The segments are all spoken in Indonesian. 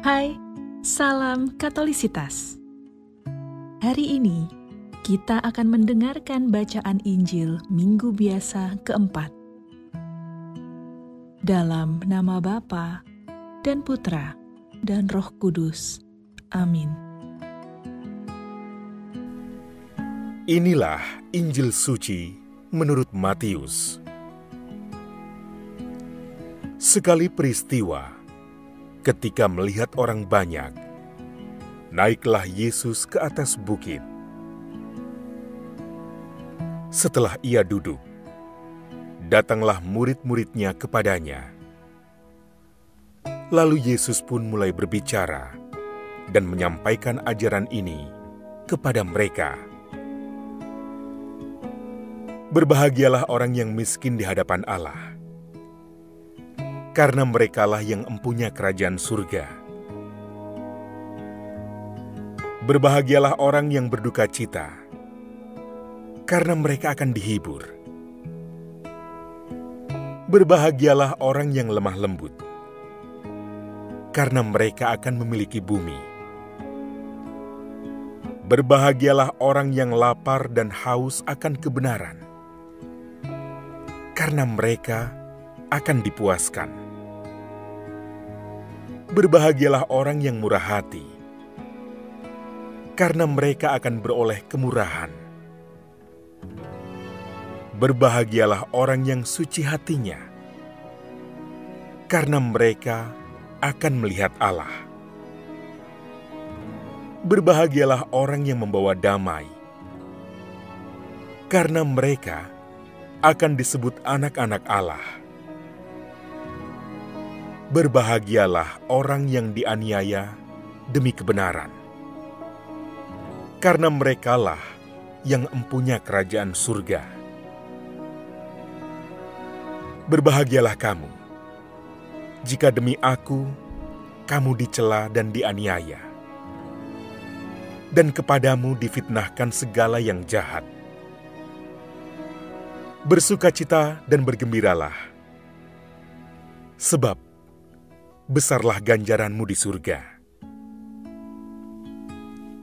Hai, salam Katolisitas. Hari ini kita akan mendengarkan bacaan Injil Minggu Biasa keempat. Dalam nama Bapa dan Putra dan Roh Kudus. Amin. Inilah Injil suci menurut Matius. Sekali peristiwa, ketika melihat orang banyak, naiklah Yesus ke atas bukit. Setelah ia duduk, datanglah murid-muridnya kepadanya. Lalu Yesus pun mulai berbicara dan menyampaikan ajaran ini kepada mereka. Berbahagialah orang yang miskin di hadapan Allah, karena merekalah yang empunya kerajaan surga. Berbahagialah orang yang berduka cita, karena mereka akan dihibur. Berbahagialah orang yang lemah lembut, karena mereka akan memiliki bumi. Berbahagialah orang yang lapar dan haus akan kebenaran, karena mereka akan dipuaskan. Berbahagialah orang yang murah hati, karena mereka akan beroleh kemurahan. Berbahagialah orang yang suci hatinya, karena mereka akan melihat Allah. Berbahagialah orang yang membawa damai, karena mereka akan disebut anak-anak Allah. Berbahagialah orang yang dianiaya demi kebenaran, karena merekalah yang empunya kerajaan surga. Berbahagialah kamu, jika demi aku, kamu dicela dan dianiaya, dan kepadamu difitnahkan segala yang jahat. Bersukacita dan bergembiralah, sebab besarlah ganjaranmu di surga.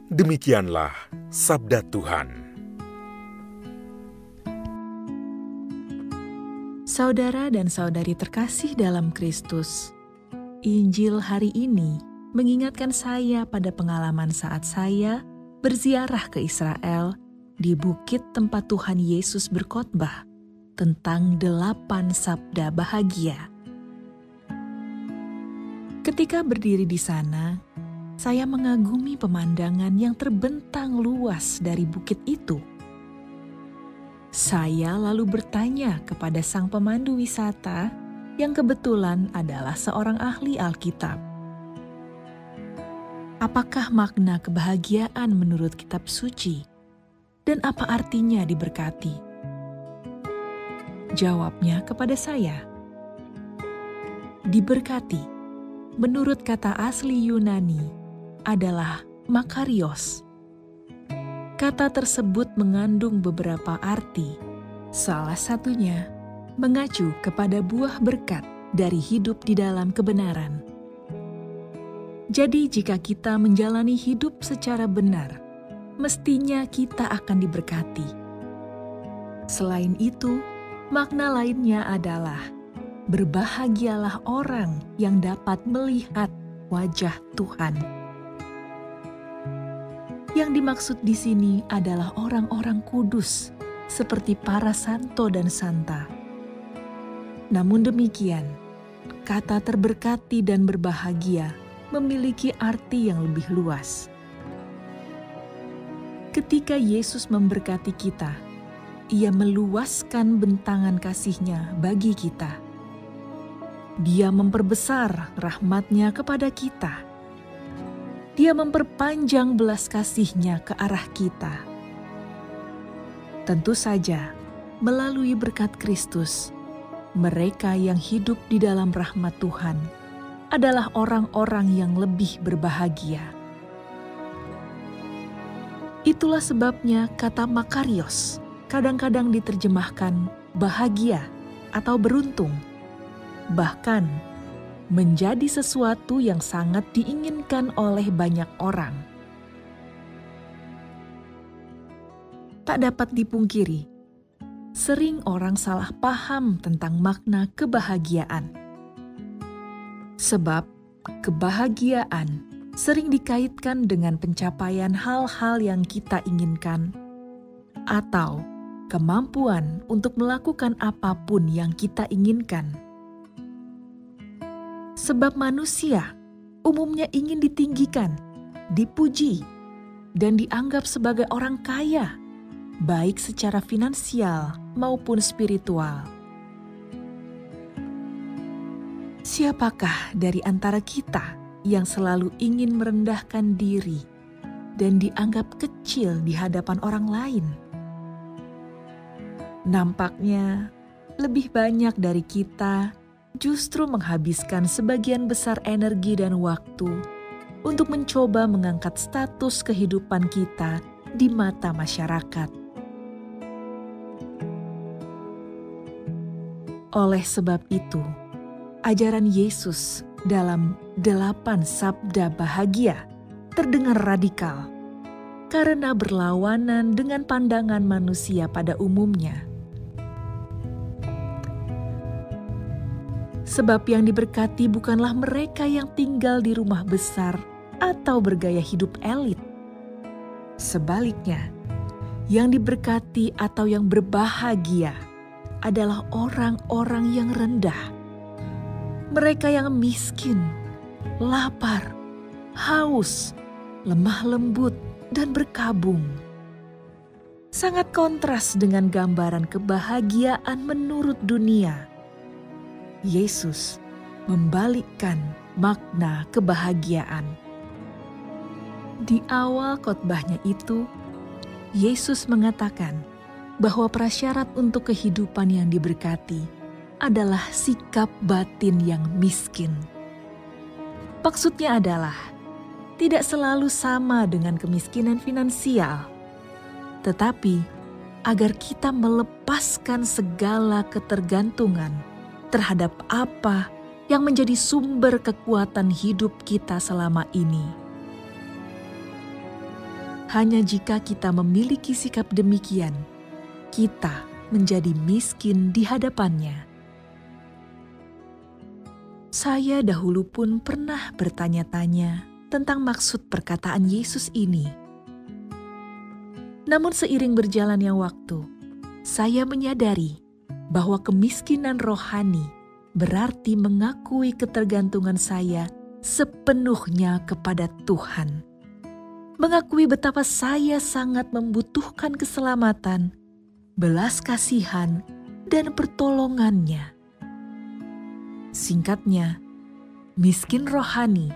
Demikianlah sabda Tuhan. Saudara dan saudari terkasih dalam Kristus, Injil hari ini mengingatkan saya pada pengalaman saat saya berziarah ke Israel di bukit tempat Tuhan Yesus berkhotbah tentang 8 sabda bahagia. Ketika berdiri di sana, saya mengagumi pemandangan yang terbentang luas dari bukit itu. Saya lalu bertanya kepada sang pemandu wisata yang kebetulan adalah seorang ahli Alkitab. Apakah makna kebahagiaan menurut kitab suci? Dan apa artinya diberkati? Jawabnya kepada saya, diberkati menurut kata asli Yunani adalah makarios. Kata tersebut mengandung beberapa arti. Salah satunya mengacu kepada buah berkat dari hidup di dalam kebenaran. Jadi jika kita menjalani hidup secara benar, mestinya kita akan diberkati. Selain itu, makna lainnya adalah berbahagialah orang yang dapat melihat wajah Tuhan. Yang dimaksud di sini adalah orang-orang kudus, seperti para santo dan santa. Namun demikian, kata terberkati dan berbahagia memiliki arti yang lebih luas. Ketika Yesus memberkati kita, Ia meluaskan bentangan kasih-Nya bagi kita. Dia memperbesar rahmat-Nya kepada kita. Dia memperpanjang belas kasih-Nya ke arah kita. Tentu saja, melalui berkat Kristus, mereka yang hidup di dalam rahmat Tuhan adalah orang-orang yang lebih berbahagia. Itulah sebabnya kata makarios kadang-kadang diterjemahkan bahagia atau beruntung. Bahkan, menjadi sesuatu yang sangat diinginkan oleh banyak orang. Tak dapat dipungkiri, sering orang salah paham tentang makna kebahagiaan. Sebab kebahagiaan sering dikaitkan dengan pencapaian hal-hal yang kita inginkan atau kemampuan untuk melakukan apapun yang kita inginkan. Sebab manusia umumnya ingin ditinggikan, dipuji, dan dianggap sebagai orang kaya, baik secara finansial maupun spiritual. Siapakah dari antara kita yang selalu ingin merendahkan diri dan dianggap kecil di hadapan orang lain? Nampaknya lebih banyak dari kita justru menghabiskan sebagian besar energi dan waktu untuk mencoba mengangkat status kehidupan kita di mata masyarakat. Oleh sebab itu, ajaran Yesus dalam 8 sabda bahagia terdengar radikal karena berlawanan dengan pandangan manusia pada umumnya. Sebab yang diberkati bukanlah mereka yang tinggal di rumah besar atau bergaya hidup elit. Sebaliknya, yang diberkati atau yang berbahagia adalah orang-orang yang rendah. Mereka yang miskin, lapar, haus, lemah lembut, dan berkabung. Sangat kontras dengan gambaran kebahagiaan menurut dunia. Yesus membalikkan makna kebahagiaan. Di awal khotbahnya itu, Yesus mengatakan bahwa prasyarat untuk kehidupan yang diberkati adalah sikap batin yang miskin. Maksudnya adalah tidak selalu sama dengan kemiskinan finansial, tetapi agar kita melepaskan segala ketergantungan terhadap apa yang menjadi sumber kekuatan hidup kita selama ini. Hanya jika kita memiliki sikap demikian, kita menjadi miskin di hadapannya. Saya dahulu pun pernah bertanya-tanya tentang maksud perkataan Yesus ini. Namun seiring berjalannya waktu, saya menyadari bahwa kemiskinan rohani berarti mengakui ketergantungan saya sepenuhnya kepada Tuhan. Mengakui betapa saya sangat membutuhkan keselamatan, belas kasihan, dan pertolongannya. Singkatnya, miskin rohani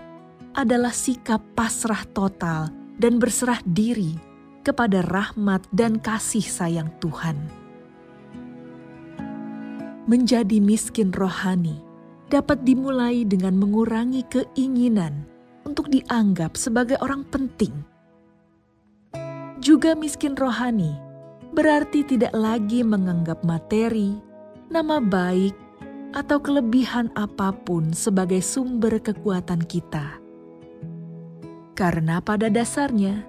adalah sikap pasrah total dan berserah diri kepada rahmat dan kasih sayang Tuhan. Menjadi miskin rohani dapat dimulai dengan mengurangi keinginan untuk dianggap sebagai orang penting. Juga miskin rohani berarti tidak lagi menganggap materi, nama baik, atau kelebihan apapun sebagai sumber kekuatan kita. Karena pada dasarnya,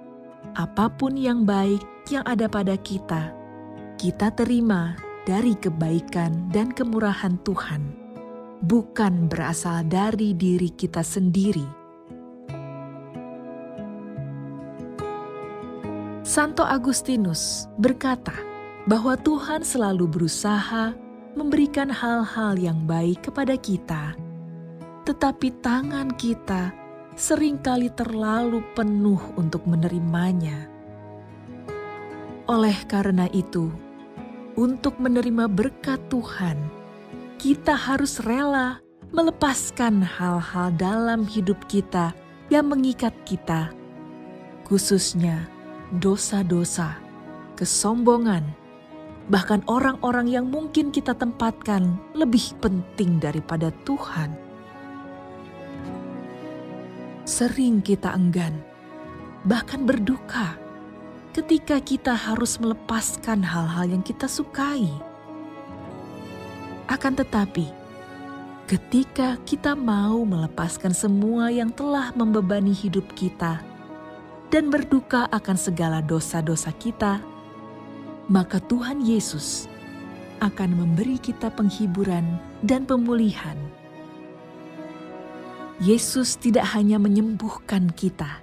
apapun yang baik yang ada pada kita, kita terima dari kebaikan dan kemurahan Tuhan, bukan berasal dari diri kita sendiri. Santo Agustinus berkata bahwa Tuhan selalu berusaha memberikan hal-hal yang baik kepada kita, tetapi tangan kita seringkali terlalu penuh untuk menerimanya. Oleh karena itu, untuk menerima berkat Tuhan, kita harus rela melepaskan hal-hal dalam hidup kita yang mengikat kita, khususnya dosa-dosa, kesombongan, bahkan orang-orang yang mungkin kita tempatkan lebih penting daripada Tuhan. Sering kita enggan, bahkan berduka, ketika kita harus melepaskan hal-hal yang kita sukai. Akan tetapi, Ketika kita mau melepaskan semua yang telah membebani hidup kita dan berduka akan segala dosa-dosa kita, maka Tuhan Yesus akan memberi kita penghiburan dan pemulihan. Yesus tidak hanya menyembuhkan kita,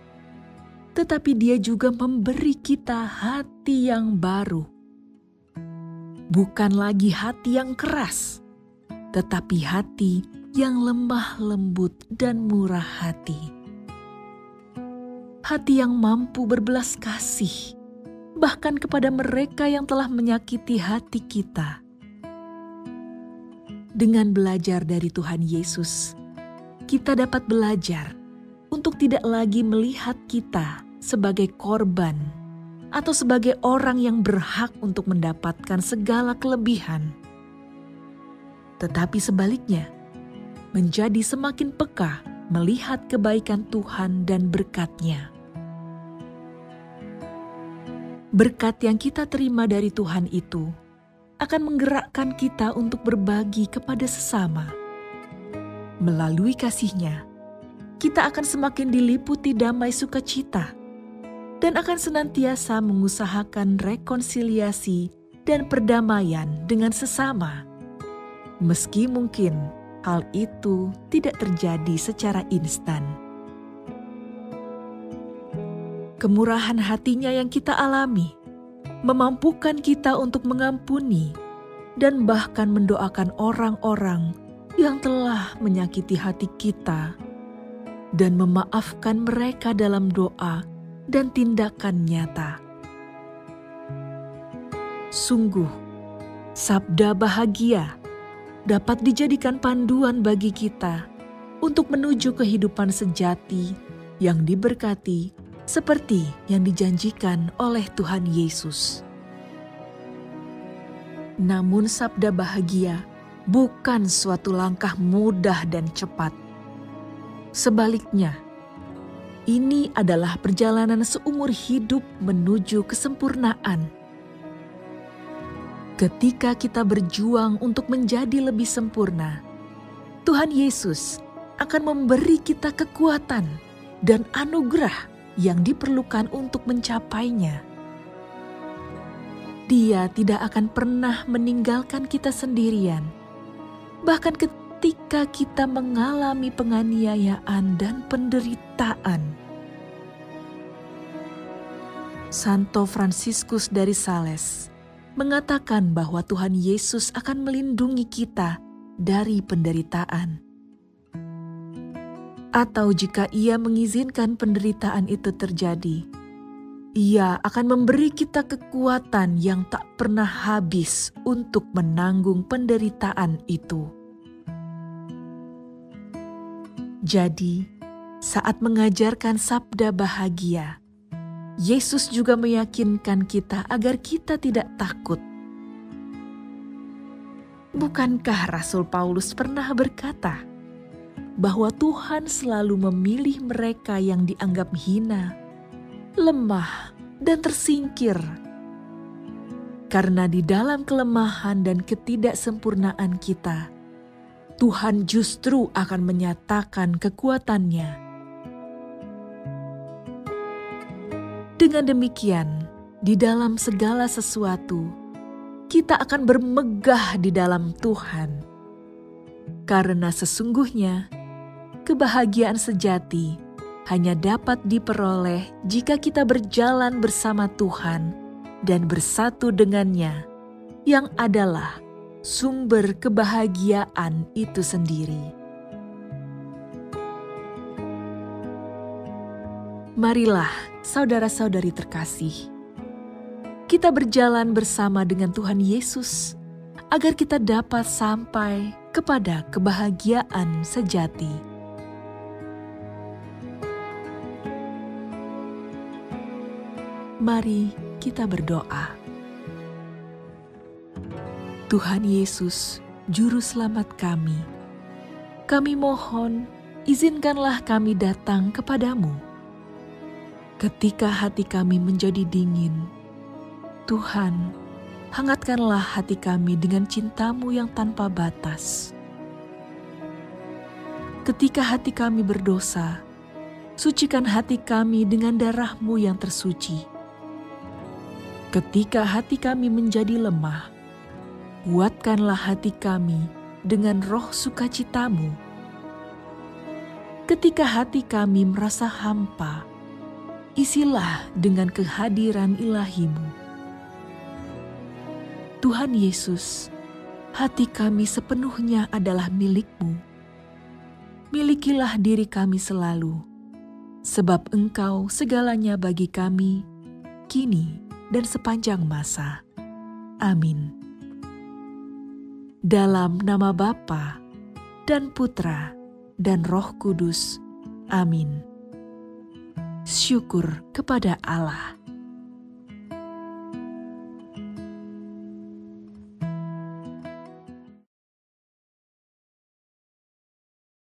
tetapi Dia juga memberi kita hati yang baru. Bukan lagi hati yang keras, tetapi hati yang lemah lembut dan murah hati. Hati yang mampu berbelas kasih, bahkan kepada mereka yang telah menyakiti hati kita. Dengan belajar dari Tuhan Yesus, kita dapat belajar untuk tidak lagi melihat kita sebagai korban atau sebagai orang yang berhak untuk mendapatkan segala kelebihan. Tetapi sebaliknya, menjadi semakin peka melihat kebaikan Tuhan dan berkat-Nya. Berkat yang kita terima dari Tuhan itu akan menggerakkan kita untuk berbagi kepada sesama. Melalui kasih-Nya, kita akan semakin diliputi damai sukacita dan akan senantiasa mengusahakan rekonsiliasi dan perdamaian dengan sesama. Meski mungkin hal itu tidak terjadi secara instan. Kemurahan hati-Nya yang kita alami memampukan kita untuk mengampuni dan bahkan mendoakan orang-orang yang telah menyakiti hati kita dan memaafkan mereka dalam doa dan tindakan nyata. Sungguh, sabda bahagia dapat dijadikan panduan bagi kita untuk menuju kehidupan sejati yang diberkati seperti yang dijanjikan oleh Tuhan Yesus. Namun sabda bahagia bukan suatu langkah mudah dan cepat. Sebaliknya, ini adalah perjalanan seumur hidup menuju kesempurnaan. Ketika kita berjuang untuk menjadi lebih sempurna, Tuhan Yesus akan memberi kita kekuatan dan anugerah yang diperlukan untuk mencapainya. Dia tidak akan pernah meninggalkan kita sendirian, bahkan ketika kita mengalami penganiayaan dan penderitaan. Santo Fransiskus dari Sales mengatakan bahwa Tuhan Yesus akan melindungi kita dari penderitaan. Atau jika Ia mengizinkan penderitaan itu terjadi, Ia akan memberi kita kekuatan yang tak pernah habis untuk menanggung penderitaan itu. Jadi, saat mengajarkan sabda bahagia, Yesus juga meyakinkan kita agar kita tidak takut. Bukankah Rasul Paulus pernah berkata bahwa Tuhan selalu memilih mereka yang dianggap hina, lemah, dan tersingkir? Karena di dalam kelemahan dan ketidaksempurnaan kita, Tuhan justru akan menyatakan kekuatan-Nya. Dengan demikian, di dalam segala sesuatu, kita akan bermegah di dalam Tuhan. Karena sesungguhnya, kebahagiaan sejati hanya dapat diperoleh jika kita berjalan bersama Tuhan dan bersatu dengannya, yang adalah sumber kebahagiaan itu sendiri. Marilah, saudara-saudari terkasih, kita berjalan bersama dengan Tuhan Yesus agar kita dapat sampai kepada kebahagiaan sejati. Mari kita berdoa. Tuhan Yesus, Juru Selamat kami mohon izinkanlah kami datang kepadamu. Ketika hati kami menjadi dingin, Tuhan, hangatkanlah hati kami dengan cinta-Mu yang tanpa batas. Ketika hati kami berdosa, sucikan hati kami dengan darah-Mu yang tersuci. Ketika hati kami menjadi lemah, kuatkanlah hati kami dengan roh sukacita-Mu. Ketika hati kami merasa hampa, isilah dengan kehadiran ilahi-Mu. Tuhan Yesus, hati kami sepenuhnya adalah milik-Mu. Milikilah diri kami selalu, sebab Engkau segalanya bagi kami, kini dan sepanjang masa. Amin. Dalam nama Bapa dan Putra dan Roh Kudus. Amin. Syukur kepada Allah.